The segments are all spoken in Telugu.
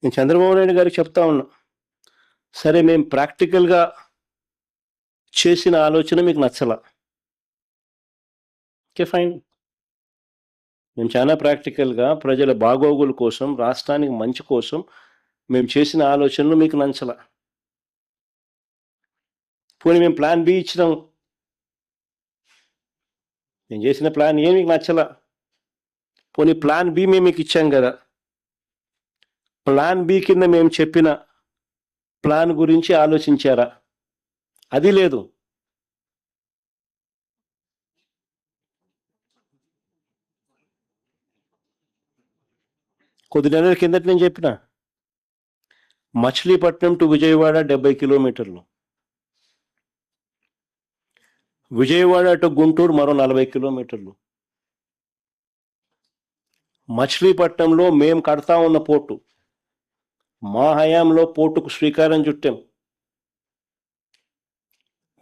నేను చంద్రబాబు నాయుడు గారికి చెప్తా ఉన్నా, సరే మేము ప్రాక్టికల్గా చేసిన ఆలోచన మీకు నచ్చలా, ఓకే ఫైన్. మేము చాలా ప్రాక్టికల్గా ప్రజల బాగోగుల కోసం, రాష్ట్రానికి మంచి కోసం మేము చేసిన ఆలోచనలు మీకు నచ్చలా. పోనీ మేము ప్లాన్ బి ఇచ్చినాం, నేను చేసిన ప్లాన్ ఏ మీకు నచ్చలా, పోనీ ప్లాన్ బి మేము మీకు ఇచ్చాం కదా, ప్లాన్ బి కింద మేము చెప్పిన ప్లాన్ గురించి ఆలోచించారా? అది లేదు. కొద్ది నెలల కిందట నేను చెప్పిన మచిలీపట్నం టు విజయవాడ 70 కిలోమీటర్లు, విజయవాడ టు గుంటూరు మరో 40 కిలోమీటర్లు. మచిలీపట్నంలో మేము కడతా ఉన్న పోర్టు, మా హయాంలో పోర్టుకు శ్రీకారం చుట్టాం,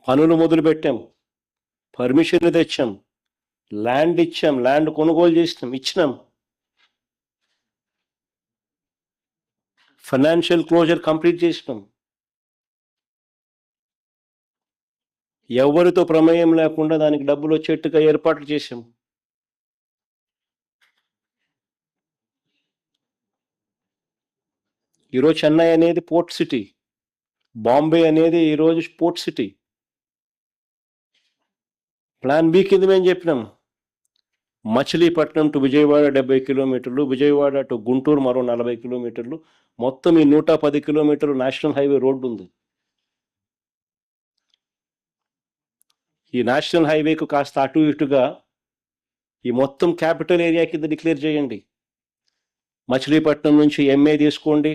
పనులు మొదలుపెట్టాం, పర్మిషన్లు తెచ్చాం, ల్యాండ్ ఇచ్చాం, ల్యాండ్ కొనుగోలు చేసినాం, ఇచ్చినాం, ఫైనాన్షియల్ క్లోజర్ కంప్లీట్ చేసినాం, ఎవరితో ప్రమేయం లేకుండా దానికి డబ్బులు వచ్చేట్టుగా ఏర్పాట్లు చేశాం. ఈరోజు చెన్నై అనేది పోర్ట్ సిటీ, బాంబే అనేది ఈరోజు పోర్ట్ సిటీ. ప్లాన్ బి కింద మేము చెప్పినాం మచిలీపట్నం టు విజయవాడ 70 కిలోమీటర్లు, విజయవాడ టు గుంటూరు మరో 40 కిలోమీటర్లు, మొత్తం ఈ 110 కిలోమీటర్లు నేషనల్ హైవే రోడ్డు ఉంది. ఈ నేషనల్ హైవేకు కాస్త అటు ఇటుగా ఈ మొత్తం క్యాపిటల్ ఏరియా కింద డిక్లేర్ చేయండి. మచిలీపట్నం నుంచి ఎంఏ తీసుకోండి,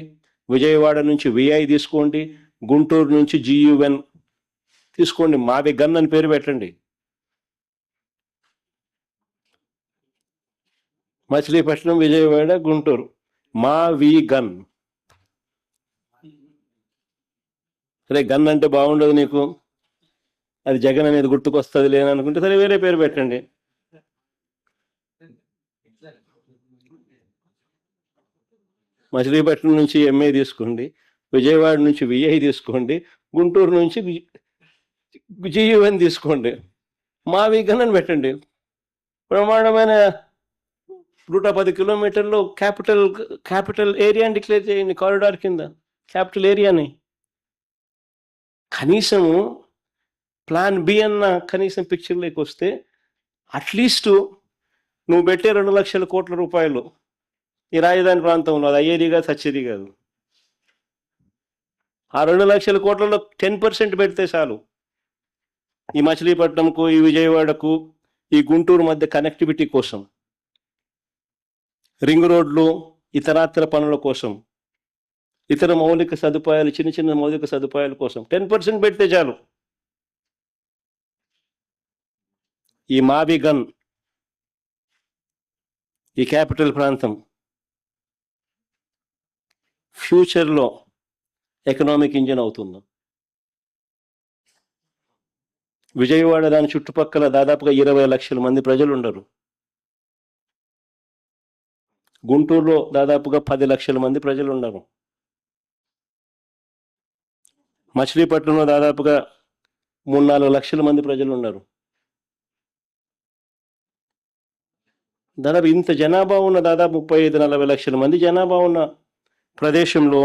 విజయవాడ నుంచి విఐ తీసుకోండి, గుంటూరు నుంచి జియుఎన్ తీసుకోండి, మావి గన్ అని పేరు పెట్టండి. మచిలీపట్నం, విజయవాడ, గుంటూరు, మా వి గన్. సరే గన్ అంటే బాగుండదు నీకు, అది జగన్ అనేది గుర్తుకొస్తుంది లేననుకుంటే సరే వేరే పేరు పెట్టండి. మచిలీపట్నం నుంచి ఎంఏ తీసుకోండి, విజయవాడ నుంచి విఐ తీసుకోండి, గుంటూరు నుంచి జియుఎన్ తీసుకోండి, మా వి గన్ అని పెట్టండి. బ్రహ్మాండమైన 110 కిలోమీటర్లు క్యాపిటల్ ఏరియాని డిక్లేర్ చేయండి, కారిడార్ కింద క్యాపిటల్ ఏరియాని. కనీసము ప్లాన్ బి అన్న కనీసం పిక్చర్లోకి వస్తే అట్లీస్ట్ నువ్వు పెట్టే 2 లక్షల కోట్ల రూపాయలు ఈ రాజధాని ప్రాంతంలో, అది అయ్యేది కాదు, సచ్చేది కాదు. ఆ 2 లక్షల కోట్లలో 10% పెడితే చాలు, ఈ మచిలీపట్నంకు, ఈ విజయవాడకు, ఈ గుంటూరు మధ్య కనెక్టివిటీ కోసం, రింగ్ రోడ్లు, ఇతరాతర పనుల కోసం, ఇతర మౌలిక సదుపాయాలు, చిన్న చిన్న మౌలిక సదుపాయాల కోసం 10% పెడితే చాలు. ఈ మావి గన్, ఈ క్యాపిటల్ ప్రాంతం ఫ్యూచర్లో ఎకనామిక్ ఇంజిన్ అవుతుంది. విజయవాడ దాని చుట్టుపక్కల దాదాపుగా 20 లక్షల మంది ప్రజలు ఉండరు. గుంటూరులో దాదాపుగా 10 లక్షల మంది ప్రజలు ఉన్నారు. మచిలీపట్నంలో దాదాపుగా 3-4 లక్షల మంది ప్రజలు ఉన్నారు. దాదాపు ఇంత జనాభా ఉన్న, దాదాపు 35-40 లక్షల మంది జనాభా ఉన్న ప్రదేశంలో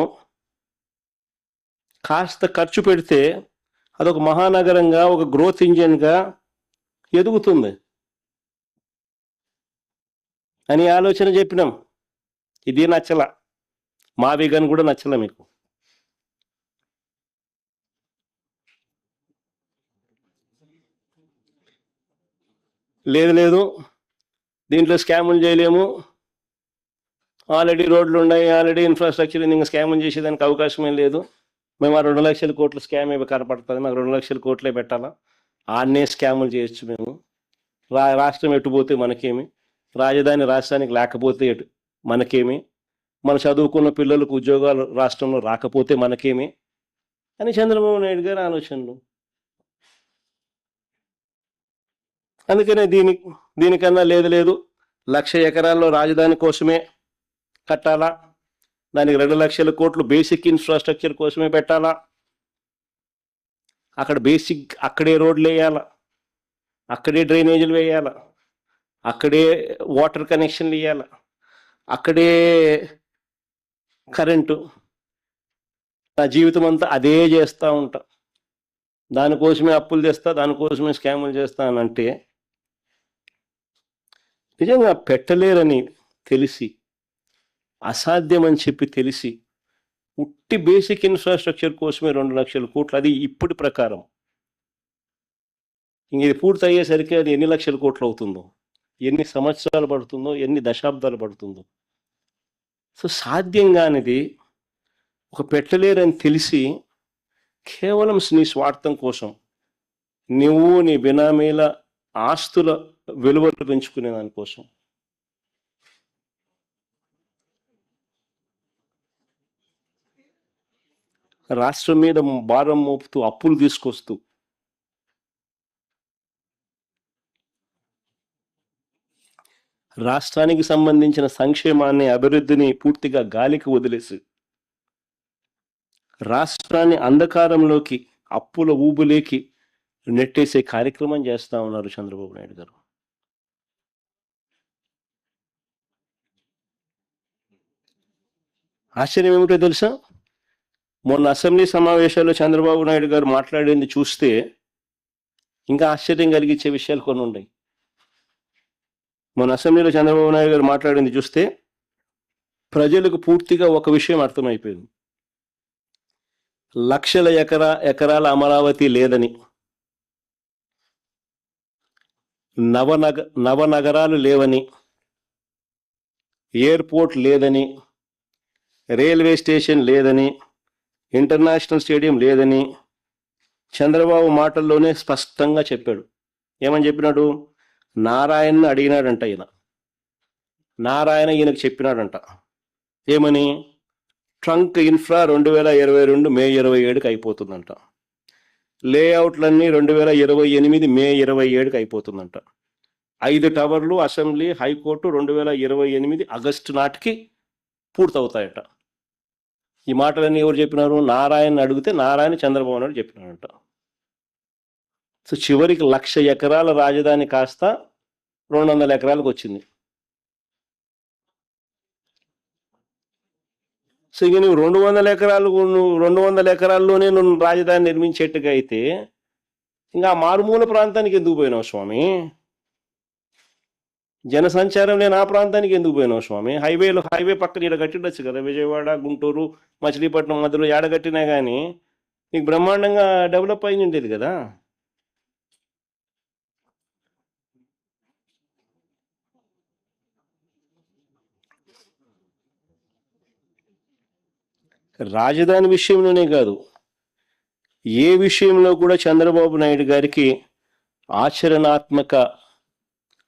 కాస్త ఖర్చు పెడితే అదొక మహానగరంగా, ఒక గ్రోత్ ఇంజిన్గా ఎదుగుతుంది అని ఆలోచన చెప్పినాం. ఇది నచ్చల, మా విగన్ కూడా నచ్చల మీకు. లేదు దీంట్లో స్కాములు చేయలేము, ఆల్రెడీ రోడ్లు ఉన్నాయి, ఆల్రెడీ ఇన్ఫ్రాస్ట్రక్చర్, ఇంకా స్కాములు చేసేదానికి అవకాశమే లేదు, మేము ఆ 2 లక్షల కోట్ల స్కామ్ ఏమి కనపడుతుంది, మాకు 2 లక్షల కోట్లే పెట్టాలా, ఆడనే స్కాములు చేయొచ్చు మేము, రాష్ట్రం ఎటుపోతే మనకేమి, రాజధాని రాష్ట్రానికి లేకపోతే మనకేమి, మన చదువుకున్న పిల్లలకు ఉద్యోగాలు రాష్ట్రంలో రాకపోతే మనకేమి అని చంద్రబాబు నాయుడు గారి ఆలోచనలు. అందుకనే దీనికన్నా లేదు 1,00,000 ఎకరాల్లో రాజధాని కోసమే కట్టాలా, దానికి 2 లక్షల కోట్లు బేసిక్ ఇన్ఫ్రాస్ట్రక్చర్ కోసమే పెట్టాలా? అక్కడ అక్కడే రోడ్లు వేయాలా, అక్కడే డ్రైనేజీలు వేయాలా, అక్కడే వాటర్ కనెక్షన్లు ఇవ్వాలా, అక్కడే కరెంటు. నా జీవితం అంతా అదే చేస్తూ ఉంటా, దానికోసమే అప్పులు తెస్తా, దానికోసమే స్కాములు చేస్తా అని అంటే నిజంగా పెట్టలేరని తెలిసి, అసాధ్యమని చెప్పి తెలిసి, ఉట్టి బేసిక్ ఇన్ఫ్రాస్ట్రక్చర్ కోసమే 2 లక్షల కోట్లు, అది ఇప్పటి ప్రకారం. ఇంక ఇది పూర్తి అయ్యేసరికి అది ఎన్ని లక్షల కోట్లు అవుతుందో, ఎన్ని సంవత్సరాలు పడుతుందో, ఎన్ని దశాబ్దాలు పడుతుందో. సో సాధ్యం కానిది ఒక పెట్టలేరని తెలిసి కేవలం నీ స్వార్థం కోసం నువ్వు నీ బినామీల ఆస్తుల విలువలు పెంచుకునే దానికోసం రాష్ట్రం మీద భారం మోపుతూ అప్పులు తీసుకొస్తూ రాష్ట్రానికి సంబంధించిన సంక్షేమాన్ని, అభివృద్ధిని పూర్తిగా గాలికి వదిలేసి రాష్ట్రాన్ని అంధకారంలోకి, అప్పుల ఊబులేకి నెట్టేసే కార్యక్రమం చేస్తా ఉన్నారు చంద్రబాబు నాయుడు గారు. ఆశ్చర్యం ఏమిటో తెలుసా? మొన్న అసెంబ్లీ సమావేశాల్లో చంద్రబాబు నాయుడు గారు మాట్లాడింది చూస్తే ఇంకా ఆశ్చర్యం కలిగించే విషయాలు కొన్ని ఉన్నాయి. మొన్న అసెంబ్లీలో చంద్రబాబు నాయుడు గారు మాట్లాడింది చూస్తే ప్రజలకు పూర్తిగా ఒక విషయం అర్థమైపోయింది. లక్షల ఎకరాల అమరావతి లేదని, నవనగరాలు లేవని, ఎయిర్పోర్ట్ లేదని, రైల్వే స్టేషన్ లేదని, ఇంటర్నేషనల్ స్టేడియం లేదని చంద్రబాబు మాటల్లోనే స్పష్టంగా చెప్పాడు. ఏమని చెప్పినాడు? నారాయణను అడిగినాడంట ఈయన. నారాయణ ఈయనకు చెప్పినాడంట. ఏమని? ట్రంక్ ఇన్ఫ్రా 2022 మే 27కి అయిపోతుందంట. లేఅవుట్లన్నీ 2028 మే 27కి అయిపోతుందంట. 5 టవర్లు, అసెంబ్లీ, హైకోర్టు 2028 ఆగస్టు నాటికి పూర్తవుతాయట. ఈ మాటలన్నీ ఎవరు చెప్పినారు? నారాయణ అడిగితే నారాయణ చంద్రబాబు నాయుడు చెప్పినాడంట. సో చివరికి 1,00,000 ఎకరాల రాజధాని కాస్త 200 ఎకరాలకు వచ్చింది. సో ఇక నువ్వు 200 ఎకరాల్లోనే నువ్వు రాజధాని నిర్మించేట్టుగా అయితే ఇంకా మారుమూల ప్రాంతానికి ఎందుకు పోయినావు స్వామి? జనసంచారం లేని ఆ ప్రాంతానికి ఎందుకు పోయినావు స్వామి? హైవే పక్కన ఈడ కట్టిండొచ్చు కదా, విజయవాడ, గుంటూరు, మచిలీపట్నం మధ్యలో ఏడ కట్టినా కానీ నీకు బ్రహ్మాండంగా డెవలప్ అయి ఉండేది కదా. రాజధాని విషయంలోనే కాదు, ఏ విషయంలో కూడా చంద్రబాబు నాయుడు గారికి ఆచరణాత్మక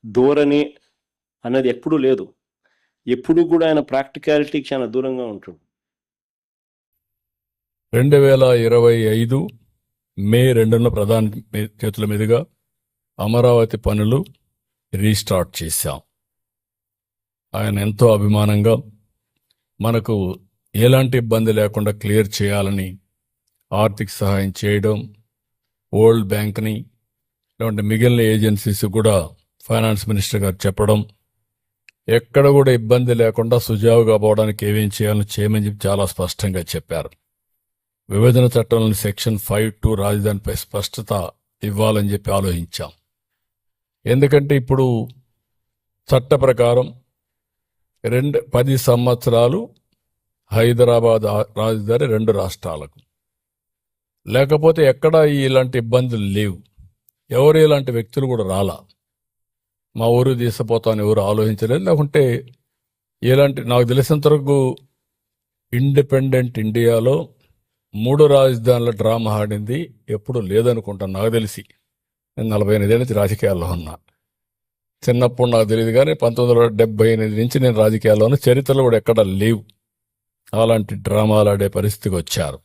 ధోరణి అన్నది ఎప్పుడూ లేదు. ఎప్పుడు కూడా ఆయన ప్రాక్టికాలిటీకి చాలా దూరంగా ఉంటాడు. 2025 మే 2న ప్రధాని చేతుల మీదుగా అమరావతి పనులు రీస్టార్ట్ చేశాం. ఆయన ఎంతో అభిమానంగా మనకు ఎలాంటి ఇబ్బంది లేకుండా క్లియర్ చేయాలని ఆర్థిక సహాయం చేయడం, వరల్డ్ బ్యాంక్ని ఇలాంటి మిగిలిన ఏజెన్సీస్ కూడా ఫైనాన్స్ మినిస్టర్ గారు చెప్పడం, ఎక్కడ కూడా ఇబ్బంది లేకుండా సుజావుగా పోవడానికి ఏమేం చేయాలని చేయమని చెప్పి చాలా స్పష్టంగా చెప్పారు. విభజన చట్టంలోని సెక్షన్ 5(2) రాజధానిపై స్పష్టత ఇవ్వాలని చెప్పి ఆలోచించాం. ఎందుకంటే ఇప్పుడు చట్ట ప్రకారం 10 సంవత్సరాలు హైదరాబాద్ రాజధాని 2 రాష్ట్రాలకు, లేకపోతే ఎక్కడా ఇలాంటి ఇబ్బందులు లేవు. ఎవరు ఇలాంటి వ్యక్తులు కూడా రాలా. మా ఊరు తీసిపోతామని ఎవరు ఆలోచించలేదు. లేకుంటే ఇలాంటి నాకు తెలిసినంత వరకు ఇండిపెండెంట్ ఇండియాలో 3 రాజధానుల డ్రామా ఆడింది ఎప్పుడు లేదనుకుంటాను నాకు తెలిసి. నేను 48 ఏళ్ళ నుంచి రాజకీయాల్లో ఉన్నా. చిన్నప్పుడు నాకు తెలియదు కానీ 1978 నుంచి నేను రాజకీయాల్లో ఉన్న, చరిత్రలో కూడా ఎక్కడ లేవు అలాంటి డ్రామాలు ఆడే పరిస్థితికి వచ్చారు.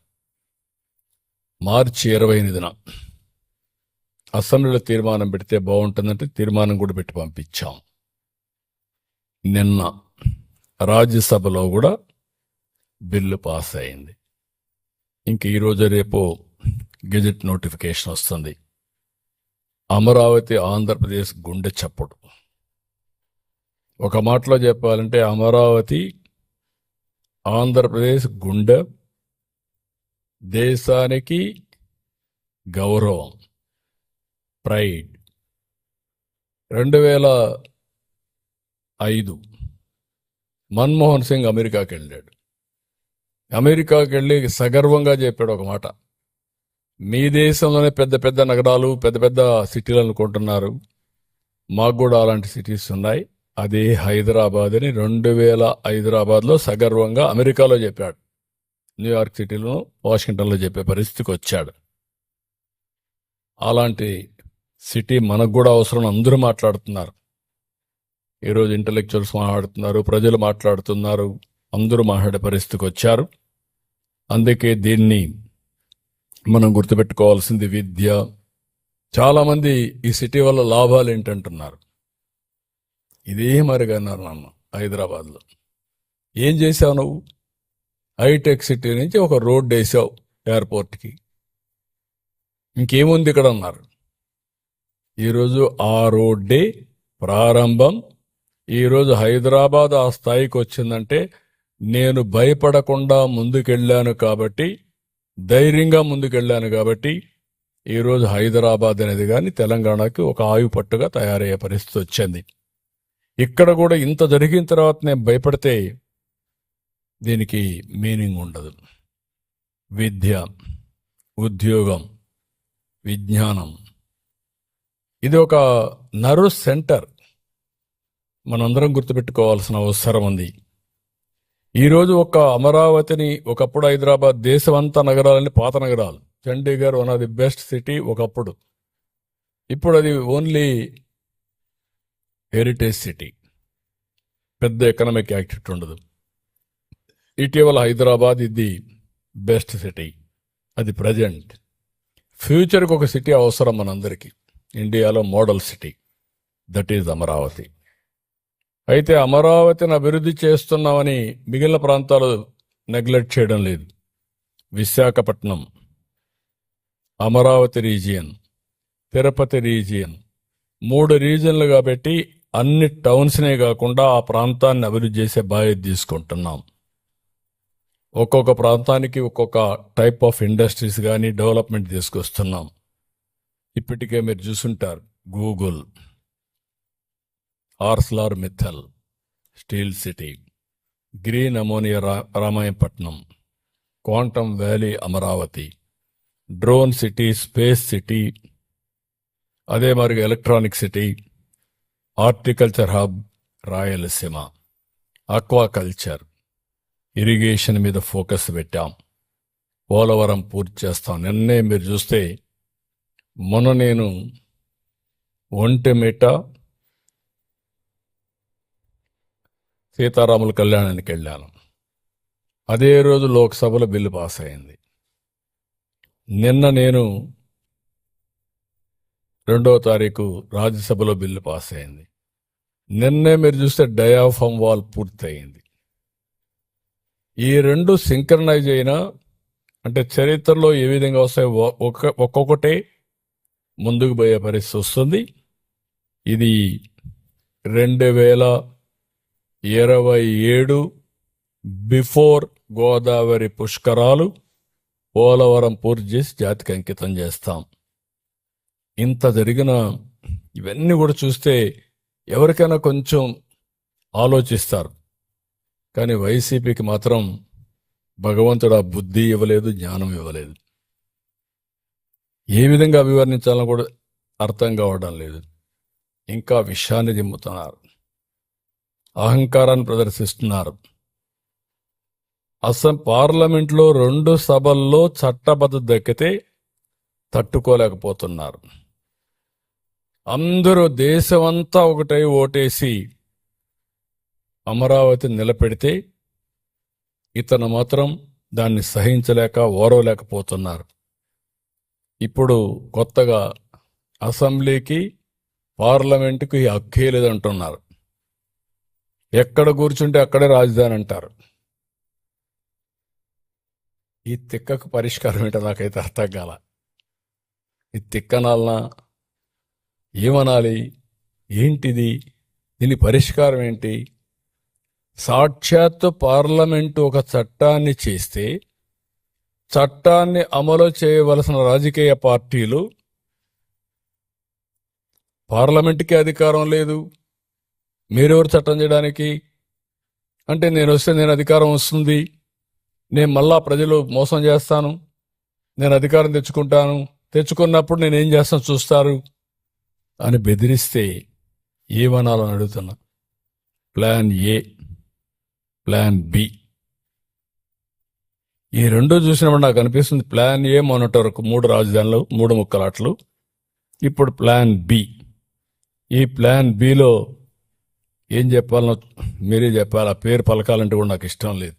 మార్చి 28న అసెంబ్లీలో తీర్మానం పెడితే బాగుంటుందంటే తీర్మానం కూడా పెట్టి పంపించాం. నిన్న రాజ్యసభలో కూడా బిల్లు పాస్ అయింది. ఇంక ఈరోజు రేపు గెజెట్ నోటిఫికేషన్ వస్తుంది. అమరావతి ఆంధ్రప్రదేశ్ గుండె చప్పుడు. ఒక మాటలో చెప్పాలంటే అమరావతి ఆంధ్రప్రదేశ్ గుండె, దేశానికి గౌరవం, ప్రైడ్. 2005 మన్మోహన్ సింగ్ అమెరికాకి వెళ్ళాడు. అమెరికాకి వెళ్ళి సగర్వంగా చెప్పాడు ఒక మాట, మీ దేశంలోనే పెద్ద పెద్ద నగరాలు, పెద్ద పెద్ద సిటీలు అనుకుంటున్నారు, మాకు కూడా అలాంటి సిటీస్ ఉన్నాయి, అదే హైదరాబాద్ అని 2000 హైదరాబాద్లో సగర్వంగా అమెరికాలో చెప్పాడు. న్యూయార్క్ సిటీలో, వాషింగ్టన్లో చెప్పే పరిస్థితికి వచ్చాడు. అలాంటి సిటీ మనకు కూడా అవసరం. అందరూ మాట్లాడుతున్నారు ఈరోజు, ఇంటలెక్చువల్స్ మాట్లాడుతున్నారు, ప్రజలు మాట్లాడుతున్నారు, అందరూ మాట్లాడే పరిస్థితికి వచ్చారు. అందుకే దీన్ని మనం గుర్తుపెట్టుకోవాల్సింది విద్య. చాలామంది ఈ సిటీ వల్ల లాభాలు ఏంటంటున్నారు. ఇదే మరిగా అన్నారు నన్ను హైదరాబాద్లో, ఏం చేశావు నువ్వు? హైటెక్ సిటీ నుంచి ఒక రోడ్డు వేసావు ఎయిర్పోర్ట్కి, ఇంకేముంది ఇక్కడ అన్నారు. ఈరోజు ఆ రోడ్డే ప్రారంభం. ఈరోజు హైదరాబాద్ ఆ స్థాయికి వచ్చిందంటే నేను భయపడకుండా ముందుకెళ్ళాను కాబట్టి, ధైర్యంగా ముందుకెళ్ళాను కాబట్టి ఈరోజు హైదరాబాద్ అనేది కానీ తెలంగాణకి ఒక ఆయుపట్టుగా తయారయ్యే పరిస్థితి వచ్చింది. ఇక్కడ కూడా ఇంత జరిగిన తర్వాత నేను భయపడితే దీనికి మీనింగ్ ఉండదు. విద్య, ఉద్యోగం, విజ్ఞానం, ఇది ఒక నర్వ్ సెంటర్. మనందరం గుర్తుపెట్టుకోవాల్సిన అవసరం ఉంది. ఈరోజు ఒక అమరావతిని, ఒకప్పుడు హైదరాబాద్, దేశమంతా నగరాలని పాత నగరాలు. Chandigarh one of the best city ఒకప్పుడు. ఇప్పుడు అది ఓన్లీ హెరిటేజ్ సిటీ, పెద్ద ఎకనామిక్ యాక్టివిటీ ఉండదు. ఇటీవల హైదరాబాద్ ఇది బెస్ట్ సిటీ, అది ప్రజెంట్. ఫ్యూచర్కి ఒక సిటీ అవసరం మనందరికీ. ఇండియాలో model city, that is Amaravati. అయితే అమరావతిని అభివృద్ధి చేస్తున్నామని మిగిలిన ప్రాంతాలు నెగ్లెక్ట్ చేయడం లేదు. విశాఖపట్నం, అమరావతి రీజియన్, తిరుపతి రీజియన్, 3 రీజియన్లు కాబట్టి అన్ని టౌన్స్నే కాకుండా ఆ ప్రాంతాన్ని అభివృద్ధి చేసే బాధ్యత తీసుకుంటున్నాం. ఒక్కొక్క ప్రాంతానికి ఒక్కొక్క టైప్ ఆఫ్ ఇండస్ట్రీస్ కానీ డెవలప్మెంట్ తీసుకొస్తున్నాం. ఇప్పటికే మీరు చూసుంటారు, Google, Arcelor Mittal steel city, green ammonia Ramayapatnam, quantum valley Amaravati, drone city, space city, అదే మరి electronic city, horticulture hub Rayalaseema, aquaculture, irrigation మీద ఫోకస్ పెట్టాం. పోలవరం పూర్తి చేస్తాం. నిన్నే మీరు చూస్తే మొన్న నేను ఒంటిమిట సీతారాముల కళ్యాణానికి వెళ్ళాను. అదే రోజు లోక్సభలో బిల్లు పాస్ అయింది. నిన్న నేను 2వ తారీఖు రాజ్యసభలో బిల్లు పాస్ అయింది. నిన్నే మీరు చూస్తే డయాఫామ్ వాల్ పూర్తయింది. ఈ 2 సింక్రనైజ్ అయినా అంటే చరిత్రలో ఏ విధంగా వస్తాయి, ఒక్కొక్కటే ముందుకు పోయే పరిస్థితి వస్తుంది. ఇది 2027 బిఫోర్ గోదావరి పుష్కరాలు పోలవరం పూర్తి చేసి జాతికి అంకితం చేస్తాం. ఇంత జరిగిన ఇవన్నీ కూడా చూస్తే ఎవరికైనా కొంచెం ఆలోచిస్తారు. కానీ వైసీపీకి మాత్రం భగవంతుడు ఆ బుద్ధి ఇవ్వలేదు, జ్ఞానం ఇవ్వలేదు. ఏ విధంగా అభివర్ణించాలని కూడా అర్థం కావడం లేదు. ఇంకా విషయాన్ని దిమ్ముతున్నారు, అహంకారాన్ని ప్రదర్శిస్తున్నారు. పార్లమెంట్లో 2 సభల్లో చట్టబద్ధత దక్కితే తట్టుకోలేకపోతున్నారు. అందరూ దేశమంతా ఒకటై ఓటేసి అమరావతి నిలబెడితే ఇతను మాత్రం దాన్ని సహించలేక ఓరవలేకపోతున్నారు. ఇప్పుడు కొత్తగా అసెంబ్లీకి, పార్లమెంటుకి హక్కే లేదంటున్నారు. ఎక్కడ కూర్చుంటే అక్కడే రాజధాని అంటారు. ఈ తిక్కకు పరిష్కారం ఏంటో నాకైతే అర్థం కాల. ఈ తిక్కనాలనా ఏమనాలి, ఏంటిది, దీని పరిష్కారం ఏంటి? సాక్షాత్తు పార్లమెంటు ఒక చట్టాన్ని చేస్తే చట్టాన్ని అమలు చేయవలసిన రాజకీయ పార్టీలు పార్లమెంటుకి అధికారం లేదు, మీరెవరు చట్టం చేయడానికి అంటే, నేను వస్తే నేను అధికారం వస్తుంది, నేను మళ్ళా ప్రజలు మోసం చేస్తాను, నేను అధికారం తెచ్చుకుంటాను, తెచ్చుకున్నప్పుడు నేనేం చేస్తాను చూస్తారు అని బెదిరిస్తే ఏమనాలని అడుగుతున్నా. ప్లాన్ ఏ, ప్లాన్ బి, ఈ రెండు చూసినప్పుడు నాకు అనిపిస్తుంది ప్లాన్ ఏ మొన్నటి వరకు 3 రాజధానులు 3 ముక్కలాట్లు, ఇప్పుడు ప్లాన్ బి. ఈ ప్లాన్ బిలో ఏం చెప్పాలనో మీరే చెప్పాలి. ఆ పేరు పలకాలంటే కూడా నాకు ఇష్టం లేదు.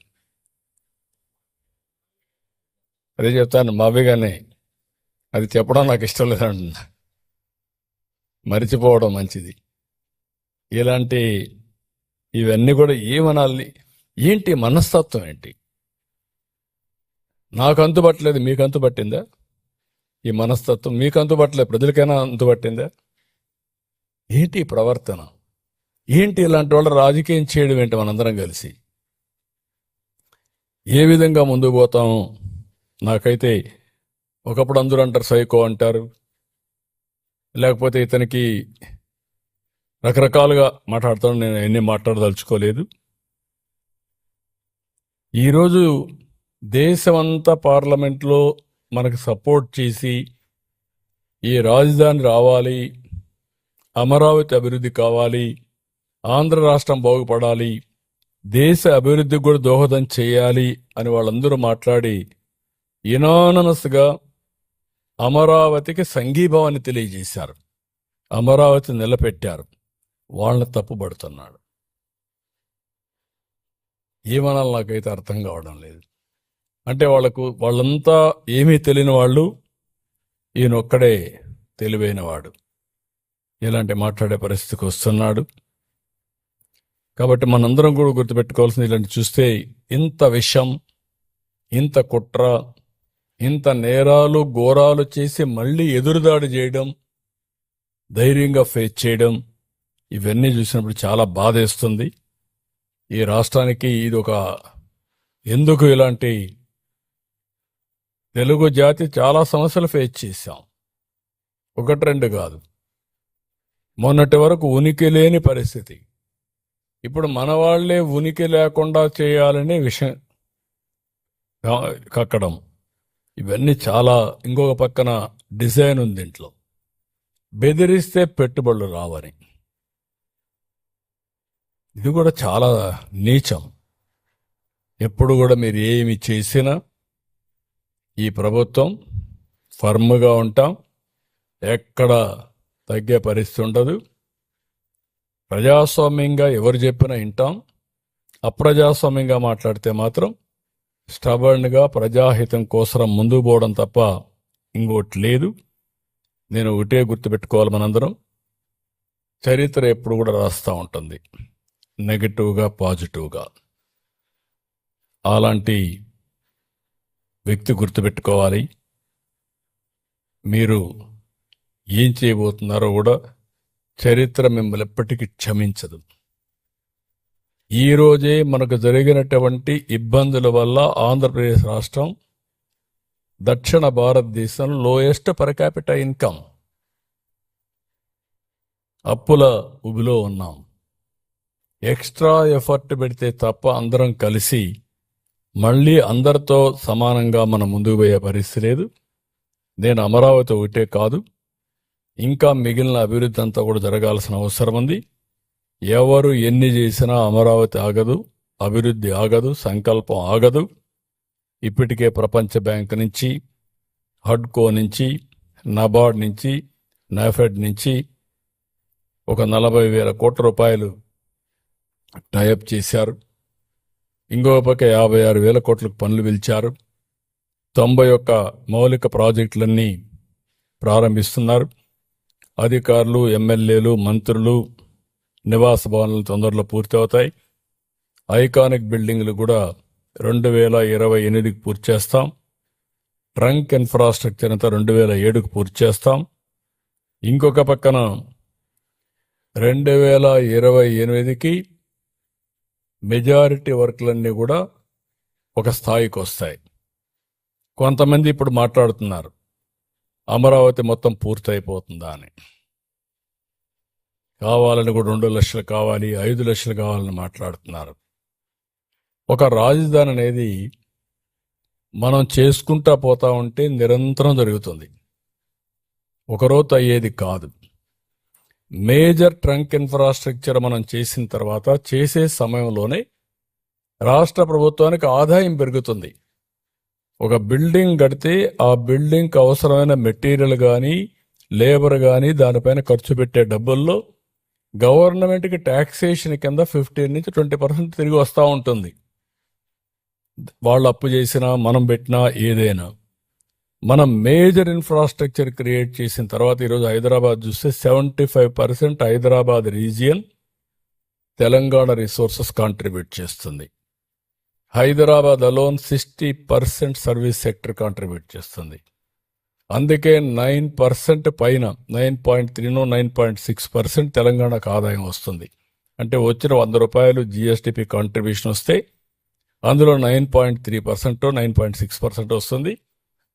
అదే చెప్తాను మావేగానే, అది చెప్పడం నాకు ఇష్టం లేదంటున్నా. మరిచిపోవడం మంచిది. ఇలాంటి ఇవన్నీ కూడా ఏమనాలి, ఏంటి మనస్తత్వం ఏంటి? నాకు అంతుపట్టలేదు, మీకు అంతుపట్టిందా? ఈ మనస్తత్వం మీకు అంతుపట్టలేదు, ప్రజలకైనా అంతుపట్టిందా? ఏంటి ఈ ప్రవర్తన? ఏంటి ఇలాంటి వాళ్ళు రాజకీయం చేయడం ఏంటి? మనందరం కలిసి ఏ విధంగా ముందుకు పోతాం? నాకైతే ఒకప్పుడు అందరూ అంటారు సైకో అంటారు, లేకపోతే ఇతనికి రకరకాలుగా మాట్లాడతాను. నేను ఎన్ని మాట్లాడదలుచుకోలేదు. ఈరోజు దేశమంతా పార్లమెంట్లో మనకు సపోర్ట్ చేసి ఈ రాజధాని రావాలి, అమరావతి అభివృద్ధి కావాలి, ఆంధ్ర రాష్ట్రం బాగుపడాలి, దేశ అభివృద్ధికి కూడా దోహదం చేయాలి అని వాళ్ళందరూ మాట్లాడి యునానమస్గా అమరావతికి సంఘీభావాన్ని తెలియజేశారు, అమరావతి నిలబెట్టారు. వాళ్ళని తప్పుపడుతున్నాడు. ఏమనాలి నాకైతే అర్థం కావడం లేదు. అంటే వాళ్ళంతా ఏమీ తెలియని వాళ్ళు, ఈయనొక్కడే తెలివైనవాడు, ఇలాంటి మాట్లాడే పరిస్థితికి వస్తున్నాడు. కాబట్టి మనందరం కూడా గుర్తుపెట్టుకోవాల్సింది, ఇలాంటి చూస్తే ఇంత విషం, ఇంత కుట్ర, ఇంత నేరాలు ఘోరాలు చేసి మళ్ళీ ఎదురుదాడి చేయడం, ధైర్యంగా ఫేస్ చేయడం, ఇవన్నీ చూసినప్పుడు చాలా బాధేస్తుంది. ఈ రాష్ట్రానికి ఇది ఒక, ఎందుకు ఇలాంటి తెలుగు జాతి చాలా సమస్యలు ఫేస్ చేశాం, 1-2 కాదు. మొన్నటి వరకు ఉనికి లేని పరిస్థితి, ఇప్పుడు మన వాళ్లే ఉనికి లేకుండా చేయాలనే విషయం కక్కడం, ఇవన్నీ చాలా. ఇంకొక పక్కన డిజైన్ ఉంది ఇంట్లో, బెదిరిస్తే పెట్టుబడులు రావని. ఇది కూడా చాలా నీచం. ఎప్పుడు కూడా మీరు ఏమి చేసినా ఈ ప్రభుత్వం ఫర్మ్గా ఉంటాం, ఎక్కడ తగ్గే పరిస్థితి ఉండదు. ప్రజాస్వామ్యంగా ఎవరు చెప్పినా వింటాం, అప్రజాస్వామ్యంగా మాట్లాడితే మాత్రం స్టబర్న్గా ప్రజాహితం కోసం ముందుకు పోవడం తప్ప ఇంకోటి లేదు. నేను ఒకటే గుర్తుపెట్టుకోవాలి, మనందరం చరిత్ర ఎప్పుడు కూడా రాస్తూ ఉంటుంది, నెగటివ్గా పాజిటివ్గా. అలాంటి వ్యక్తి గుర్తుపెట్టుకోవాలి. మీరు ఏం చేయబోతున్నారో కూడా చరిత్ర మిమ్మల్ని ఎప్పటికీ క్షమించదు. ఈరోజే మనకు జరిగినటువంటి ఇబ్బందుల వల్ల ఆంధ్రప్రదేశ్ రాష్ట్రం దక్షిణ భారతదేశం లోయెస్ట్ పర్ క్యాపిటల్ ఇన్కమ్, అప్పుల ఉబిలో ఉన్నాం. ఎక్స్ట్రా ఎఫర్ట్ పెడితే తప్ప అందరం కలిసి మళ్ళీ అందరితో సమానంగా మనం ముందుకు పోయే పరిస్థితి లేదు. నేను అమరావతి ఒకటే కాదు, ఇంకా మిగిలిన అభివృద్ధి అంతా కూడా జరగాల్సిన అవసరం ఉంది. ఎవరు ఎన్ని చేసినా అమరావతి ఆగదు, అభివృద్ధి ఆగదు, సంకల్పం ఆగదు. ఇప్పటికే ప్రపంచ బ్యాంక్ నుంచి, హడ్కో నుంచి, నబార్డ్ నుంచి, నాఫెడ్ నుంచి ఒక 40,000 కోట్ల రూపాయలు టైఅప్ చేశారు. ఇంకో పక్క 56,000 కోట్లకు పనులు పిలిచారు. 91 మౌలిక ప్రాజెక్టులన్నీ ప్రారంభిస్తున్నారు. అధికారులు, ఎమ్మెల్యేలు, మంత్రులు నివాస భవనాలు తొందరలో పూర్తి అవుతాయి. ఐకానిక్ బిల్డింగ్లు కూడా 2028కి పూర్తి చేస్తాం. ట్రంక్ ఇన్ఫ్రాస్ట్రక్చర్ అంతా 2007కు పూర్తి చేస్తాం. ఇంకొక పక్కన 2028కి మెజారిటీ వర్క్లన్నీ కూడా ఒక స్థాయికి వస్తాయి. కొంతమంది ఇప్పుడు మాట్లాడుతున్నారు అమరావతి మొత్తం పూర్తయిపోతుందా అని. కావాలని కూడా 2 లక్షలు కావాలి, 5 లక్షలు కావాలని మాట్లాడుతున్నారు. ఒక రాజధాని అనేది మనం చేసుకుంటా పోతా ఉంటే నిరంతరం జరుగుతుంది, ఒకరోజు అయ్యేది కాదు. మేజర్ ట్రంక్ ఇన్ఫ్రాస్ట్రక్చర్ మనం చేసిన తర్వాత చేసే సమయంలోనే రాష్ట్ర ప్రభుత్వానికి ఆదాయం పెరుగుతుంది. ఒక బిల్డింగ్ కడితే ఆ బిల్డింగ్కి అవసరమైన మెటీరియల్ కానీ లేబర్ కానీ దానిపైన ఖర్చు పెట్టే డబ్బుల్లో గవర్నమెంట్కి ట్యాక్సేషన్ కింద 15-20% తిరిగి వస్తూ ఉంటుంది. వాళ్ళు అప్పు చేసినా మనం పెట్టినా ఏదైనా. మనం మేజర్ ఇన్ఫ్రాస్ట్రక్చర్ క్రియేట్ చేసిన తర్వాత ఈరోజు హైదరాబాద్ చూస్తే 75% Hyderabad region Telangana resources contribute చేస్తుంది. Hyderabad alone 60% service sector contribute చేస్తుంది. అందుకే 9% పైన 9.6% తెలంగాణకు ఆదాయం వస్తుంది. అంటే వచ్చిన 100 రూపాయలు జిఎస్టిపి కాంట్రిబ్యూషన్ వస్తే అందులో 9.3%, 9.6% వస్తుంది.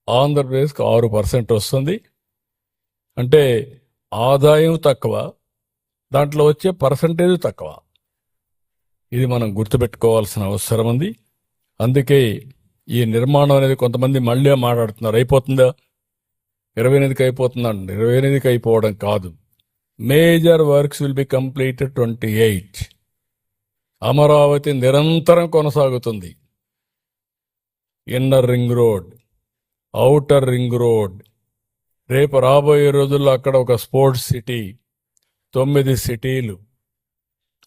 ఆంధ్రప్రదేశ్కి 6% వస్తుంది. అంటే ఆదాయం తక్కువ, దాంట్లో వచ్చే పర్సంటేజ్ తక్కువ. ఇది మనం గుర్తుపెట్టుకోవాల్సిన అవసరం ఉంది. అందుకే ఈ నిర్మాణం అనేది కొంతమంది మళ్ళీ మాట్లాడుతున్నారు, అయిపోతుందా 28కి అయిపోతుందండి. 28కి అయిపోవడం కాదు, major works will be completed 28. Amaravati నిరంతరం కొనసాగుతుంది. Inner ring road, outer ring road, రేపు రాబోయే రోజుల్లో అక్కడ ఒక స్పోర్ట్స్ సిటీ, 9 సిటీలు.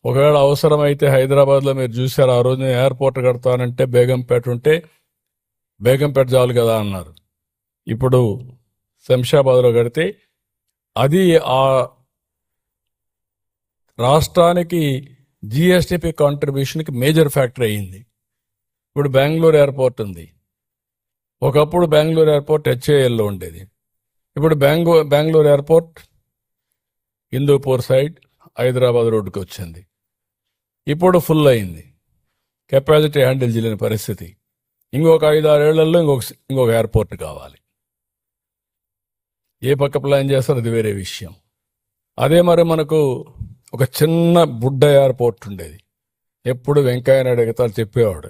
ఒకవేళ అవసరమైతే హైదరాబాద్లో మీరు చూశారు, ఆ రోజు నేను ఎయిర్పోర్ట్ కడతానంటే బేగంపేట ఉంటే బేగంపేట చాలు కదా అన్నారు. ఇప్పుడు శంషాబాద్లో కడితే అది ఆ రాష్ట్రానికి జిఎస్టిపి కాంట్రిబ్యూషన్కి మేజర్ ఫ్యాక్టర్ అయ్యింది. ఇప్పుడు బెంగళూరు ఎయిర్పోర్ట్ ఉంది. ఒకప్పుడు బెంగళూరు ఎయిర్పోర్ట్ హెచ్ఏఎల్లో ఉండేది. ఇప్పుడు బెంగళూరు ఎయిర్పోర్ట్ హిందూపూర్ సైడ్ హైదరాబాద్ రోడ్డుకి వచ్చింది. ఇప్పుడు ఫుల్ అయింది, కెపాసిటీ హ్యాండిల్ చేయలేని పరిస్థితి. ఇంకొక 5-6 ఏళ్లలో ఇంకొక ఎయిర్పోర్ట్ కావాలి. ఏ పక్క ప్లాన్ చేస్తారో అది వేరే విషయం. అదే మరి మనకు ఒక చిన్న బుడ్డ ఎయిర్పోర్ట్ ఉండేది. ఎప్పుడు వెంకయ్య నాయుడు ఎగతాలు చెప్పేవాడు.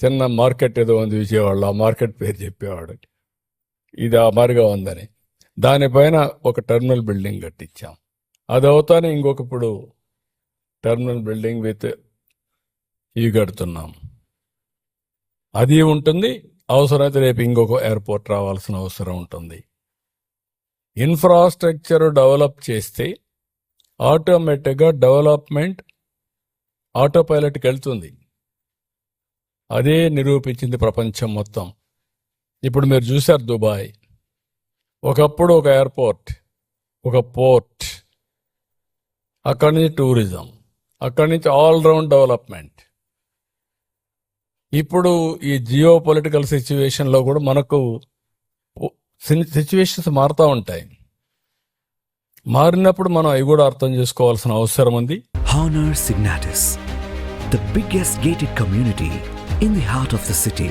చిన్న మార్కెట్ ఏదో ఉంది విజయవాడలో, ఆ మార్కెట్ పేరు చెప్పేవాడు. ఇది ఆ మారిగా ఉందని దానిపైన ఒక టెర్మినల్ బిల్డింగ్ కట్టించాం. అది అవుతానే ఇంకొక ఇప్పుడు టెర్మినల్ బిల్డింగ్ విత్ ఇవి కడుతున్నాం. అది ఉంటుంది. అవసరమైతే రేపు ఇంకొక ఎయిర్పోర్ట్ రావాల్సిన అవసరం ఉంటుంది. ఇన్ఫ్రాస్ట్రక్చర్ డెవలప్ చేస్తే ఆటోమేటిక్గా డెవలప్మెంట్ ఆటో పైలట్కి వెళ్తుంది. అదే నిరూపించింది ప్రపంచం మొత్తం. ఇప్పుడు మీరు చూశారు దుబాయ్, ఒకప్పుడు ఒక ఎయిర్పోర్ట్, ఒక పోర్ట్, అక్కడి నుంచి టూరిజం, అక్కడి నుంచి ఆల్రౌండ్ డెవలప్మెంట్. ఇప్పుడు ఈ జియో పొలిటికల్ సిచ్యువేషన్లో కూడా మనకు సిచ్యువేషన్స్ మారుతూ ఉంటాయి. మారినప్పుడు మనం అవి కూడా అర్థం చేసుకోవాల్సిన అవసరం ఉంది. Honor Signatus, the biggest gated community in the heart of the city.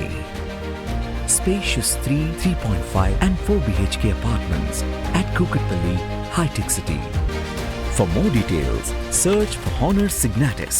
Spacious 3, 3.5 and 4 BHK apartments at Kukatpalli, High Tech City. For more details, search for Honor Signatus.